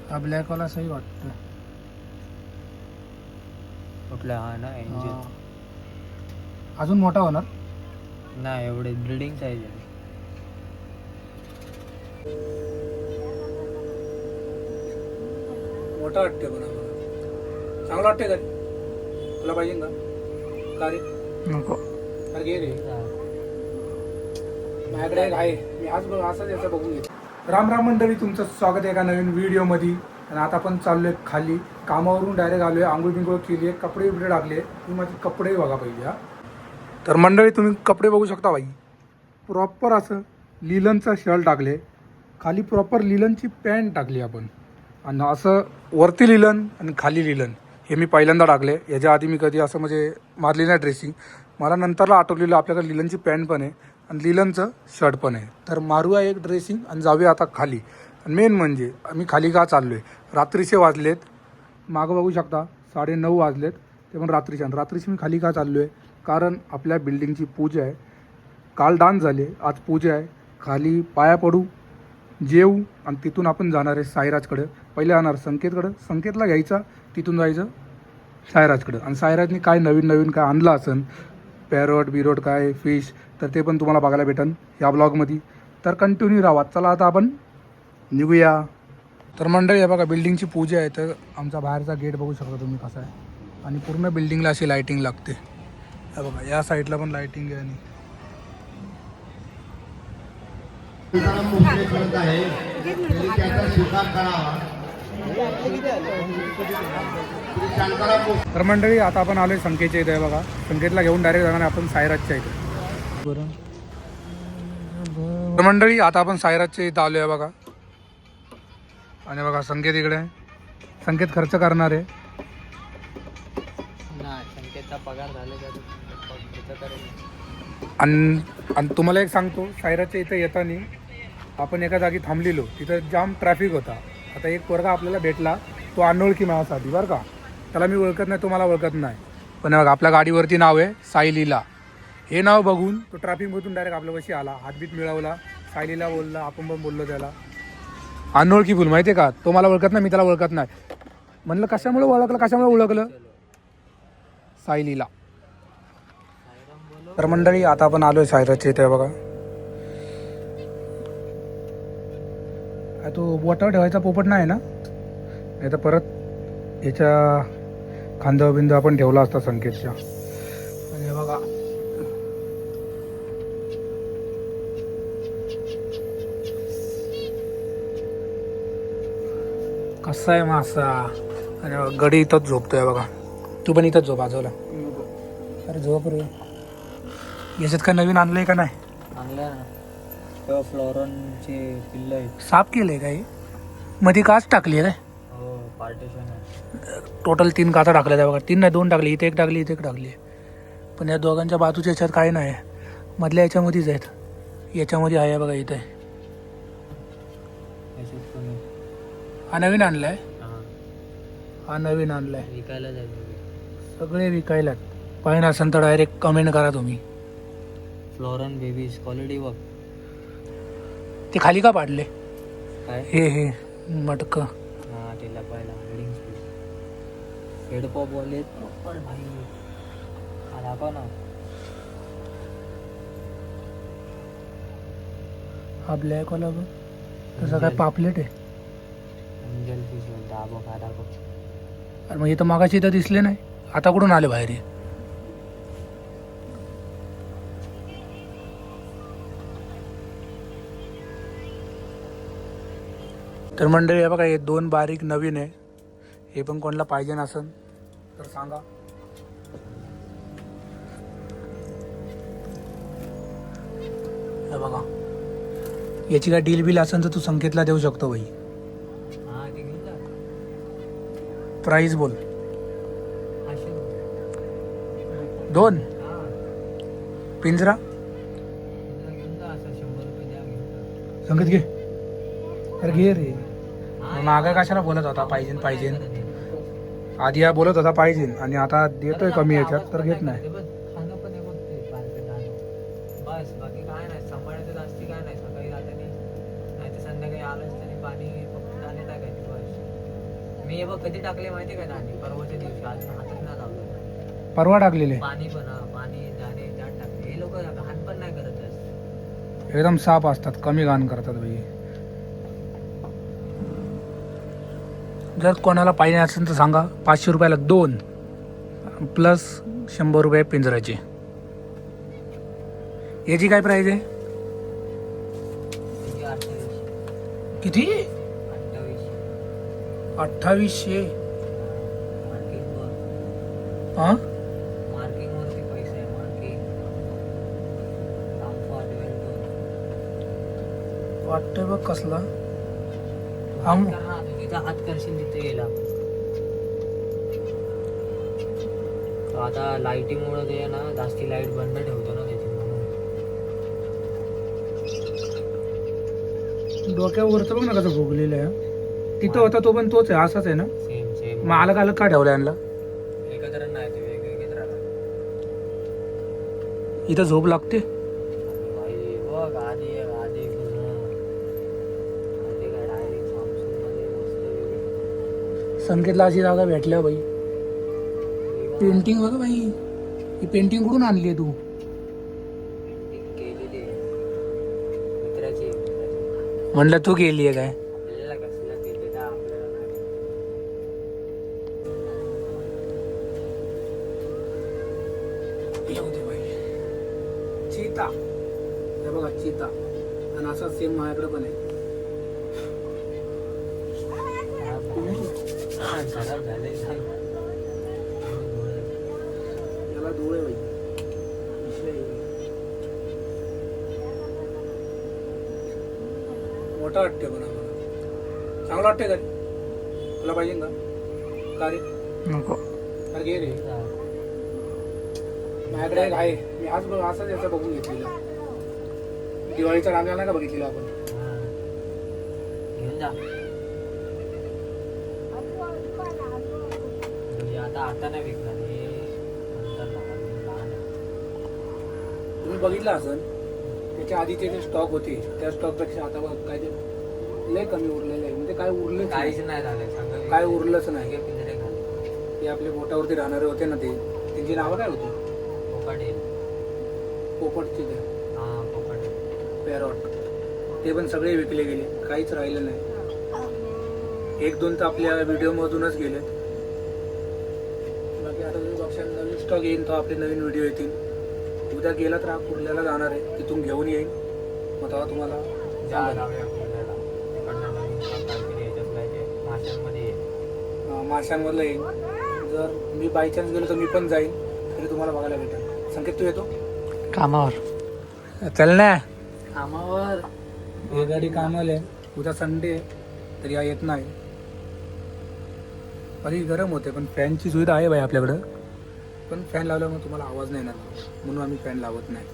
हा ब्लॅक वाला सही वाटतं. कुठला? हा ना, एंजिन. अजून मोठा होणार. नाही एवढे ब्रिडिंग साईज आहे. मोठा वाटते पण चांगला वाटते का तुला? पाहिजे का? का रे नको. अरे घे रे, माझ्याकडे एक आहे. मी आज असंच याचं बघून घेतो. राम राम मंडळी, तुमचं स्वागत आहे एका नवीन व्हिडिओमध्ये. आणि आता आपण चाललोय खाली. कामावरून डायरेक्ट आलोय. आंघोळ बिंघोळ केली आहे, कपडे बिपडे टाकले. तुम्ही माझे कपडे बघा पहिले. हा तर मंडळी तुम्ही कपडे बघू शकता बाई. प्रॉपर असं लिलनचा शर्ट टाकले, खाली प्रॉपर लिलनची पॅन्ट टाकली आपण. आणि असं वरती लिलन आणि खाली लिलन हे मी पहिल्यांदा टाकले. याच्या आधी मी कधी असं म्हणजे मारली नाही ड्रेसिंग. मला नंतरला आठवलेलं आपल्याकडे लिलनची पॅन्ट पण आहे आणि लिलनचं शर्ट पण आहे. तर मारूया एक ड्रेसिंग आणि जाऊया आता खाली. आणि मेन म्हणजे आम्ही खाली का चाललो आहे, रात्रीचे वाजलेत. मागं बघू शकता 9:30 वाजलेत, ते पण रात्रीच्या. रात्रीची मी खाली का चाललो आहे, कारण आपल्या बिल्डिंगची पूजा आहे. काल डान्स झाले, आज पूजा आहे. खाली पाया पडू, जेऊ आणि तिथून आपण जाणार आहे साईराजकडे. पहिले जाणार संकेतकडं, संकेतला घ्यायचा, तिथून जायचं साईराजकडं. आणि साईराजने काय नवीन काय आणलं असेल, पॅरोट बिरोट काय फिश, तर ते पण तुम्हाला बघायला भेटेल या ब्लॉगमध्ये. तर कंटिन्यू राहा. चला आता आपण निघूया. तर मंडळी हे बघा, बिल्डिंगची पूजा आहे. तर आमचा बाहेरचा गेट बघू शकता तुम्ही कसा आहे. आणि पूर्ण बिल्डिंगला अशी लाईटिंग लागते. हे बघा, या साईडला पण लाईटिंग आहे. आणि तर मंडळी आता आपण आलोय संकेतच्या इथे. बघा, संकेतला घेऊन डायरेक्ट जाणार आपण साईराजच्या इथे. बरं तर मंडळी आता आपण साईराजच्या इथं आलोय बघा. आणि बघा संकेत इकडे आहे. संकेत खर्च करणार आहे. संकेतचा पगार झाला आणि तुम्हाला एक सांगतो, साईराजच्या इथं येताना आपण एका जागी थांबलेलो, तिथं जाम ट्रॅफिक होता. आता एक पोरगा आपल्याला भेटला, तो अनोळखी माझ्यासाठी बरं का. त्याला मी ओळखत नाही, तो मला ओळखत नाही. पण बघा आपल्या गाडीवरती नाव आहे सायलीला. हे नाव बघून तो ट्रॅफिकमधून डायरेक्ट आपल्यापाशी आला, हातबीत मिळवला, सायलीला बोलला, आपण पण बोललो त्याला. अनोळखी फुल माहिती आहे का, तो मला ओळखत नाही, मी त्याला ओळखत नाही. म्हणलं कशामुळे ओळखलं सायलीला. तर मंडळी आता आपण आलोय सायराजच्या इथे. बघा तो बोटावर ठेवायचा पोपट नाही ना, नाही तर परत याच्या खांदा बिंदू आपण ठेवला असता संकेतच्या. आणि बघा कसा आहे मासा. आणि गडी इथंच झोपतोय बघा. तू पण इथंच झोप आजोला. अरे झोप रे. याच्यात काय नवीन आणलंय का नाही? आणलं ना, फ्लोरॉनचे पिल्लं आहेत. साफ केलंय काही मध्ये काच टाकली आहे काय? हो, पार्टिशन आहे. टोटल 3 काचा टाकल्या त्या बघा. 3 नाही 2 टाकली. इथे एक टाकली, इथे एक टाकली. पण या दोघांच्या बाजूच्या याच्यात काय नाही, मधल्या याच्यामध्येच आहेत. याच्यामध्ये आहे बघा, इथे. हा नवीन आणलाय. हा नवीन आणलाय. विकायला जायचं, सगळे विकायला. पाहिजे असेल तर डायरेक्ट कमेंट करा तुम्ही. फ्लोरॉन बेबीज क्वालिटी बघ. ते खाली का पाडले? काय हे मटक. हा, ते लपायला हेडिंग स्पेस. हेडपॉप वाले प्रॉपर भाई. हा दाखव ना. हा ब्लॅक वाला बघ, तसं काय पापलेट आहे. एंजल फिश दाबो खा दाखव. अरे मग इथं मागाशी इथं दिसले नाही, आता कुठून आले बाहेर? तर मंडळी हे बघा, हे 2 बारीक नवीन आहे. हे पण कोणाला पाहिजे नसेल तर सांगा. हे बघा, याची काय डील बिल असेल तर तू संकेतला देऊ शकतो भाई. हा, ते घेऊन जा. प्राईस बोल. 2 पिंजरा घेऊन जा. असं 100 रुपये द्या, घेऊन जा. संकेत घे. अरे घे रे. मागा कशाला बोलत होता पाहिजे आधी या बोलत होता पाहिजे, आणि आता देतोय कमी याच्यात तर घेत नाही. खाणं पण हे बघते बारकं दाणं. बस बाकी काय नाही, सांभाळायचं जास्ती काय नाही. सकाळी जाताना नाही तर संध्याकाळी आलंच तरी पाणी फक्त दाणे टाकायचे बस. मी हे बघ कधी टाकले माहिती का नाणी परवाच्या दिवशी आज हातात नाही लावलं परवा टाकलेले पाणी पण पाणी दाणे त्यात टाकले हे लोक घाण पण नाही करत जास्त एकदम साफ असतात कमी घाण करतात भाई जर कोणाला पाहिजे असेल तर सांगा 500 रुपयाला 2 प्लस 100 रुपये पिंजराचे याची काय प्राइस आहे त्याची 2800 किती 2800 2800 मार्किंगवर हा मार्किंगवरती पैसे आहे मार्किंग वाटतोय बघ कसला तिचा हात करशील तिथे गेला तो आता लाईटीमुळे ते ना जास्ती लाईट बंद ठेवतो ना त्याची म्हणून डोक्यावरचं बघ ना कसं भोगलेलं आहे तिथं होता तो पण तोच आहे असाच आहे ना सेम सेम मग अलग अलग का ठेवला यांना एकत्र नाही ते वेगवेगळेच राहतात इथं झोप लागते भाई बघ आधी पूर्ण आधी काय डायरेक्ट सॅमसंगमध्ये मस्त संकेतला अशी जागा भेटल्या बाई पेंटिंग बघा बाई ही पेंटिंग कुठून आणली आहे तू केलेली आहे मित्राची म्हणलं तू केली आहे काय आपल्याला कसलं केले तर आपल्याला नाही येऊ दे बाई चीता हे बघा चीता आणि असा सेम माझ्याकडे पण आहे खराब झाले याला डोळे बाई विषय आहे. मोठा वाटते पण आम्हाला चांगला वाटते का तुला पाहिजे का का रे नको अरे घे रे माझ्याकडे एक आहे मी आज असाच याचा बघून घेतलेला दिवाळीचा रांगा नाही का बघितलेला आपण घेऊन जा म्हणजे आता नाही विकणार हे नंतर लहान आहे. तुम्ही बघितलं असेल त्याच्या आधीचे जे स्टॉक होते त्या स्टॉकपेक्षा आता बघ काय ते लय कमी उरलेलं आहे म्हणजे काय उरलंच काहीच नाही. नाही झालंय सांगा काय उरलंच नाही हे पिंजरे खाली ते आपले बोटावरती राहणारे होते ना ते त्यांची नावं काय होती पोकाटेल पोपटची ते हा पोकाटेल पॅरॉट ते पण सगळे विकले गेले काहीच राहिलं नाही 1-2 तर आपल्या व्हिडिओमधूनच गेले बाकी आता तुम्ही बघशाल नवीन स्टॉक येईल तर आपले नवीन व्हिडिओ येतील उद्या गेला तर हा कुर्ल्याला जाणार आहे तिथून घेऊन येईल मग तेव्हा तुम्हाला सांगेन. माशांमधलं येईल जर मी बाय चान्स गेलो तर मी पण जाईन तरी तुम्हाला बघायला भेटेल संकेत तू येतो कामावर चल ना कामावर हे गाडी कामाला आहे उद्या संडे तरी हा येत नाही कधी गरम होते पण फॅनची सुविधा आहे बाई आपल्याकडं पण फॅन लावल्यामुळे तुम्हाला आवाज नाही येणार म्हणून आम्ही फॅन लावत नाही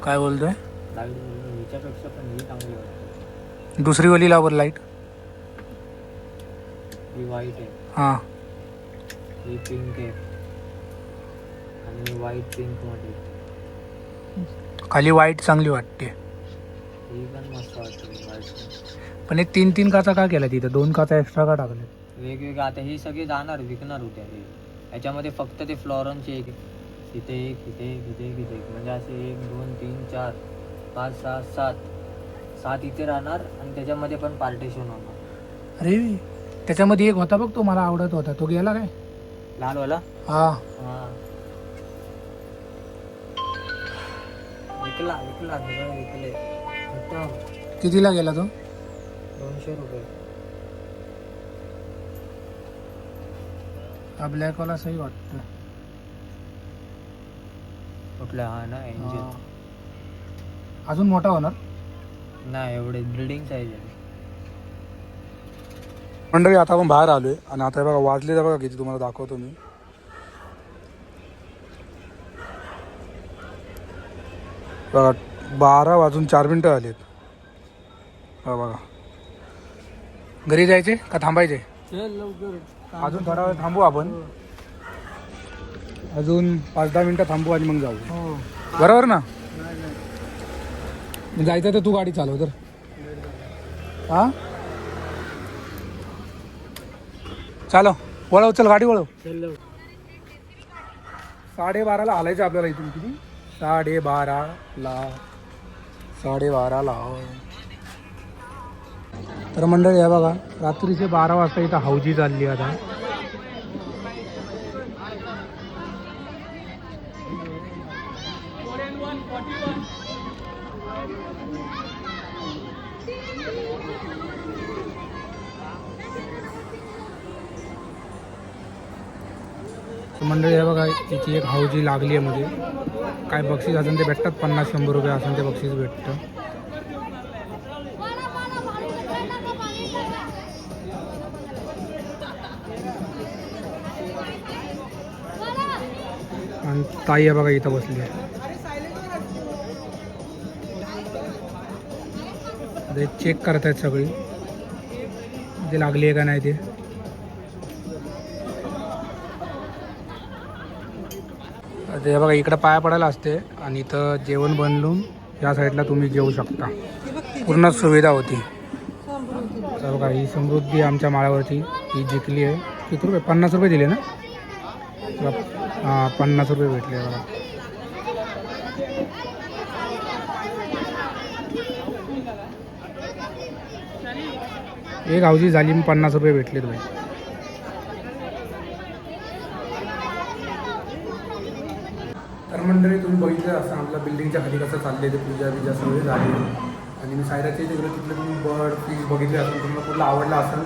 काय बोलतोय हिच्यापेक्षा पण ही चांगली वाटते दुसरी वाली लावर लाईट ही व्हाईट आहे हां ही पिंक आहे आणि व्हाईट पिंक मध्ये खाली वाईट चांगली वाटते ही पण मस्त वाटते व्हाईट पण हे 3 काचा का केला तिथं 2 काचा एक्स्ट्रा का टाकले वेगवेगळे आता हे सगळे जाणार विकणार होते हे याच्यामध्ये फक्त ते फ्लॉरनचे एक इथे एक इथे एक इथे एक इथे एक म्हणजे असे 1 2 3 4 5 6 7 इथे राहणार आणि त्याच्यामध्ये पण पार्टिशन होणार अरे त्याच्यामध्ये एक होता बघ तो मला आवडत होता तो गेला काय लालवाला हा हा विकला सगळं विकले फक्त कितीला गेला तो 200 रुपये हा ब्लॅक वाला सही वाटतो कुठला हा ना इंजिन अजून मोठा होणार नाही एवढे बिल्डिंग साईज आहे मंडळी आता आपण बाहेर आलोय आणि आता बघा वाजले तर बघा किती तुम्हाला दाखवतो मी बघा 12:04 आलेत बघा घरी जायचे का थांबायचे लवकर अजून थोडा वेळ थांबू आपण अजून 5-10 मिनिटं थांबू आणि मग जाऊ बरोबर ना जायचं तर तू गाडी चालव तर हा चालो वळव, चल गाडी वळव. 12:30ला हालायचं आपल्याला इथून. किती? 12:30ला. तर मंडळी आहे बघा, रात्रीचे 12 वाजता इथं हौजी चालली आता. मंडळी आहे बघा, इथे एक हौजी लागली आहे मध्ये. काय बक्षीस असेल ते भेटतात, 50-100 रुपये असेल ते बक्षीस भेटतं. आणि ताई आहे बघा इथं बसली आहे. चेक करत आहेत सगळी, ते लागली आहे का नाही ते. ते बघा इकडं पाया पडायला असते आणि इथं जेवण बनवून या साईडला तुम्ही जेवू शकता. पूर्ण सुविधा होती. तर बघा ही समृद्धी आमच्या माळ्यावरती ही जिंकली आहे. किती रुपये? 50 रुपये दिले ना. हां 50 रुपये भेटले बघा. एक हौजी झाली, 50 रुपये भेटलेत भाई. तर मंडळी तुम्ही बघितलं असं आपल्या बिल्डिंगच्या खाली कसं चालले ते पूजा बिजा सगळे झाली. आणि मी सायराचे तिकडे तिथले तुम्ही बर्ड फिश बघितले असेल, तुम्हाला कुठला आवडला असेल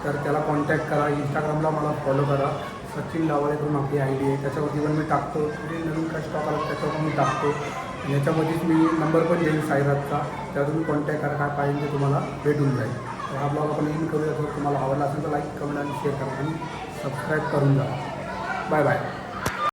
तर त्याला कॉन्टॅक्ट करा. इंस्टाग्रामला मला फॉलो करा. सचिन लावाळे करून आपली ID आहे, त्याच्यावरती पण मी टाकतो. नवीन काय स्टॉक आला त्याच्यावर पण मी टाकतो. आणि याच्यामध्येच मी नंबर पण देईन सायराजचा, त्यावर तुम्ही कॉन्टॅक्ट करा. काय पाहिजे ते तुम्हाला भेटून जाईल. तर हा ब्लॉग आपण एंड करूया. जर तुम्हाला आवडला असेल तर लाईक, कमेंट आणि शेअर करा आणि सबस्क्राईब करून जा. Bye bye.